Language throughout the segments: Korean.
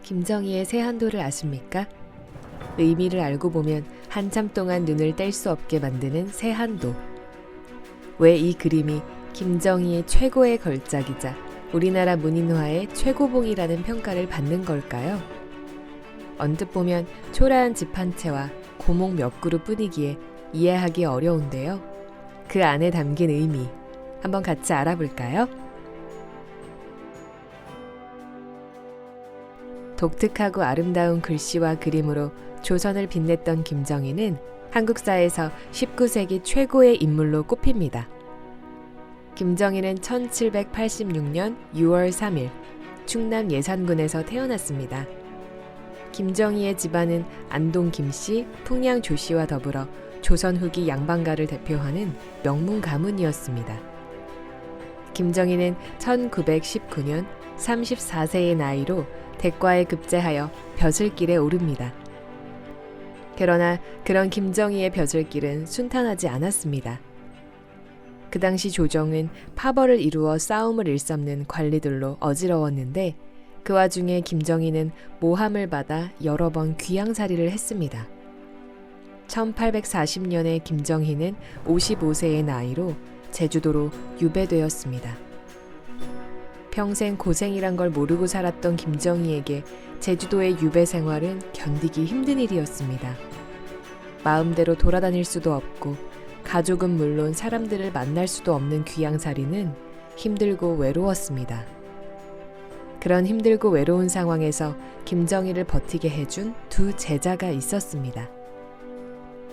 김정희의 세한도를 아십니까? 의미를 알고 보면 한참 동안 눈을 뗄 수 없게 만드는 세한도. 왜 이 그림이 김정희의 최고의 걸작이자 우리나라 문인화의 최고봉이라는 평가를 받는 걸까요? 언뜻 보면 초라한 집 한 채와 고목 몇 그루 뿐이기에 이해하기 어려운데요. 그 안에 담긴 의미, 한번 같이 알아볼까요? 독특하고 아름다운 글씨와 그림으로 조선을 빛냈던 김정희는 한국사에서 19세기 최고의 인물로 꼽힙니다. 김정희는 1786년 6월 3일 충남 예산군에서 태어났습니다. 김정희의 집안은 안동 김씨, 풍양 조씨와 더불어 조선 후기 양반가를 대표하는 명문 가문이었습니다. 김정희는 1919년 34세의 나이로 대과에 급제하여 벼슬길에 오릅니다. 그러나 그런 김정희의 벼슬길은 순탄하지 않았습니다. 그 당시 조정은 파벌을 이루어 싸움을 일삼는 관리들로 어지러웠는데 그 와중에 김정희는 모함을 받아 여러 번 귀양살이를 했습니다. 1840년에 김정희는 55세의 나이로 제주도로 유배되었습니다. 평생 고생이란 걸 모르고 살았던 김정희에게 제주도의 유배 생활은 견디기 힘든 일이었습니다. 마음대로 돌아다닐 수도 없고 가족은 물론 사람들을 만날 수도 없는 귀양살이는 힘들고 외로웠습니다. 그런 힘들고 외로운 상황에서 김정희를 버티게 해준 두 제자가 있었습니다.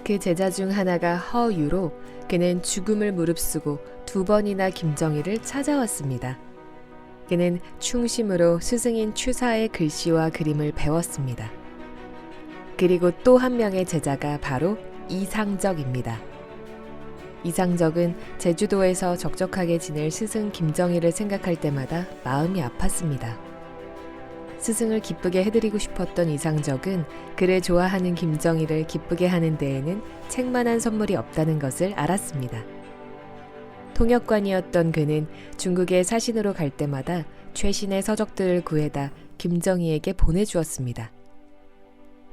그 제자 중 하나가 허유로 그는 죽음을 무릅쓰고 2번이나 김정희를 찾아왔습니다. 그는 충심으로 스승인 추사의 글씨와 그림을 배웠습니다. 그리고 또 한 명의 제자가 바로 이상적입니다. 이상적은 제주도에서 적적하게 지낼 스승 김정희를 생각할 때마다 마음이 아팠습니다. 스승을 기쁘게 해드리고 싶었던 이상적은 그를 좋아하는 김정희를 기쁘게 하는 데에는 책만한 선물이 없다는 것을 알았습니다. 통역관이었던 그는 중국에 사신으로 갈 때마다 최신의 서적들을 구해다 김정희에게 보내주었습니다.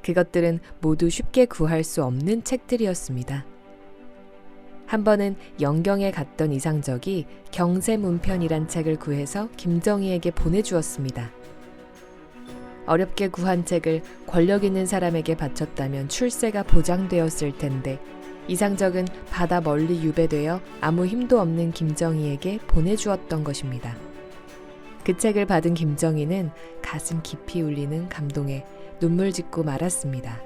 그것들은 모두 쉽게 구할 수 없는 책들이었습니다. 한 번은 영경에 갔던 이상적이 경세문편이란 책을 구해서 김정희에게 보내주었습니다. 어렵게 구한 책을 권력 있는 사람에게 바쳤다면 출세가 보장되었을 텐데 이상적은 바다 멀리 유배되어 아무 힘도 없는 김정희에게 보내주었던 것입니다. 그 책을 받은 김정희는 가슴 깊이 울리는 감동에 눈물 짓고 말았습니다.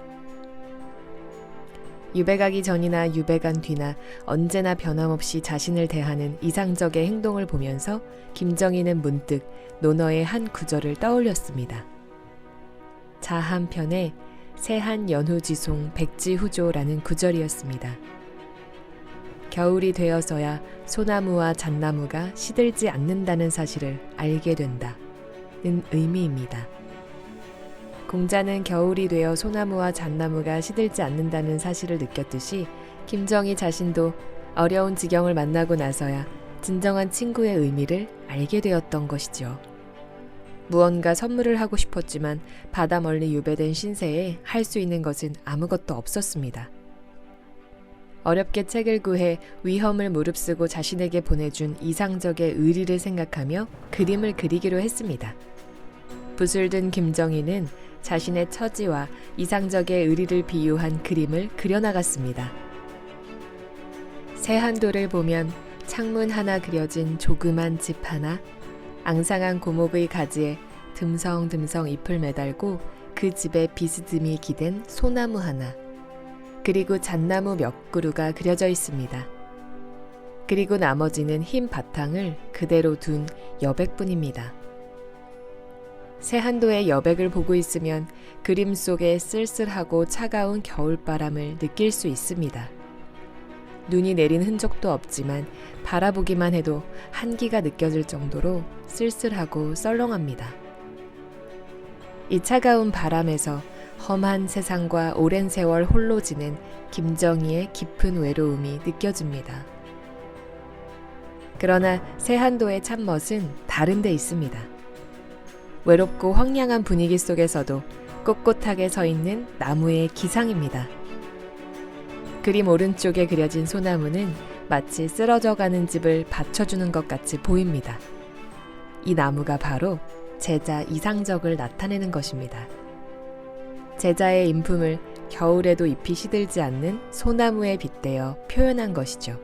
유배 가기 전이나 유배 간 뒤나 언제나 변함없이 자신을 대하는 이상적의 행동을 보면서 김정희는 문득 논어의 한 구절을 떠올렸습니다. 자 한편에 세한 연후지송 백지후조라는 구절이었습니다. 겨울이 되어서야 소나무와 잣나무가 시들지 않는다는 사실을 알게 된다는 의미입니다. 공자는 겨울이 되어 소나무와 잣나무가 시들지 않는다는 사실을 느꼈듯이 김정희 자신도 어려운 지경을 만나고 나서야 진정한 친구의 의미를 알게 되었던 것이죠. 무언가 선물을 하고 싶었지만 바다 멀리 유배된 신세에 할 수 있는 것은 아무것도 없었습니다. 어렵게 책을 구해 위험을 무릅쓰고 자신에게 보내준 이상적의 의리를 생각하며 그림을 그리기로 했습니다. 붓을 든 김정희는 자신의 처지와 이상적의 의리를 비유한 그림을 그려나갔습니다. 세한도를 보면 창문 하나 그려진 조그만 집 하나, 앙상한 고목의 가지에 듬성듬성 잎을 매달고 그 집에 비스듬히 기댄 소나무 하나, 그리고 잣나무 몇 그루가 그려져 있습니다. 그리고 나머지는 흰 바탕을 그대로 둔 여백뿐입니다. 세한도의 여백을 보고 있으면 그림 속에 쓸쓸하고 차가운 겨울바람을 느낄 수 있습니다. 눈이 내린 흔적도 없지만 바라보기만 해도 한기가 느껴질 정도로 쓸쓸하고 썰렁합니다. 이 차가운 바람에서 험한 세상과 오랜 세월 홀로 지낸 김정희의 깊은 외로움이 느껴집니다. 그러나 세한도의 참멋은 다른 데 있습니다. 외롭고 황량한 분위기 속에서도 꼿꼿하게 서 있는 나무의 기상입니다. 그림 오른쪽에 그려진 소나무는 마치 쓰러져가는 집을 받쳐주는 것 같이 보입니다. 이 나무가 바로 제자 이상적을 나타내는 것입니다. 제자의 인품을 겨울에도 잎이 시들지 않는 소나무에 빗대어 표현한 것이죠.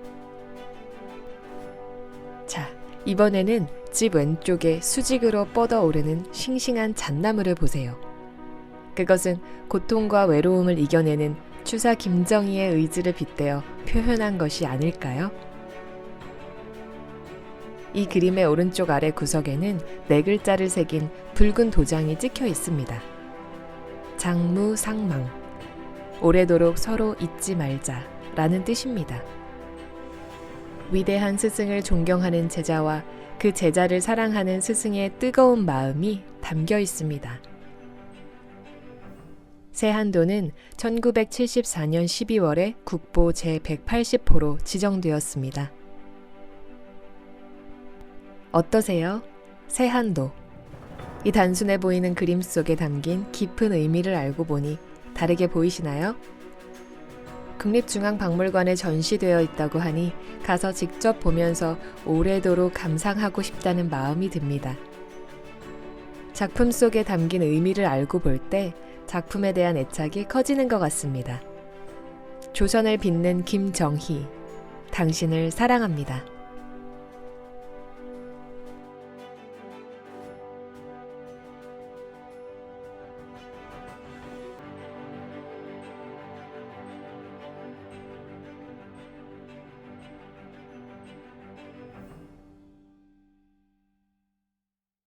자, 이번에는 집 왼쪽에 수직으로 뻗어오르는 싱싱한 잣나무를 보세요. 그것은 고통과 외로움을 이겨내는 추사 김정희의 의지를 빗대어 표현한 것이 아닐까요? 이 그림의 오른쪽 아래 구석에는 4글자를 새긴 붉은 도장이 찍혀 있습니다. 장무상망, 오래도록 서로 잊지 말자 라는 뜻입니다. 위대한 스승을 존경하는 제자와 그 제자를 사랑하는 스승의 뜨거운 마음이 담겨 있습니다. 세한도는 1974년 12월에 국보 제180호로 지정되었습니다. 어떠세요? 세한도. 이 단순해 보이는 그림 속에 담긴 깊은 의미를 알고 보니 다르게 보이시나요? 국립중앙박물관에 전시되어 있다고 하니 가서 직접 보면서 오래도록 감상하고 싶다는 마음이 듭니다. 작품 속에 담긴 의미를 알고 볼 때 작품에 대한 애착이 커지는 것 같습니다. 조선을 빛낸 김정희, 당신을 사랑합니다.